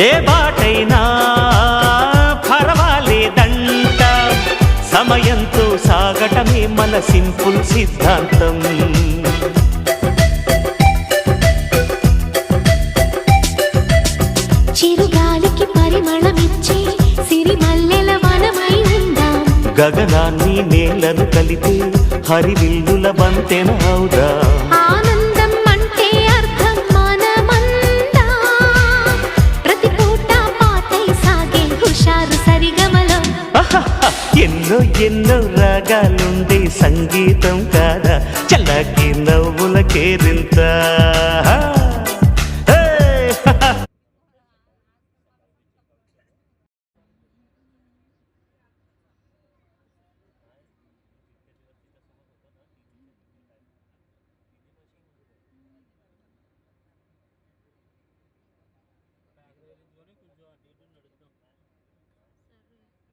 ఏ బాటైనా పర్వాలేదంట, సమయంతో సాగటమే మన సింపుల్ సిద్ధాంతం. చిరుగాలికి పరిమళమిచ్చే సిరిమల్లెల వనమై ఉందాం, గగనాన్ని నేలను కలిపే హరివిల్లుల బంతెన అవుదాం. ఆనందం అంటే అర్థం మనమందా, ప్రతి పూట పాటై సాగే హుషారు సరిగమలో. ఎన్నో ఎన్నో రాగాలుండే సంగీతం కాదా, చల్లకి నవ్వుల కేరింత.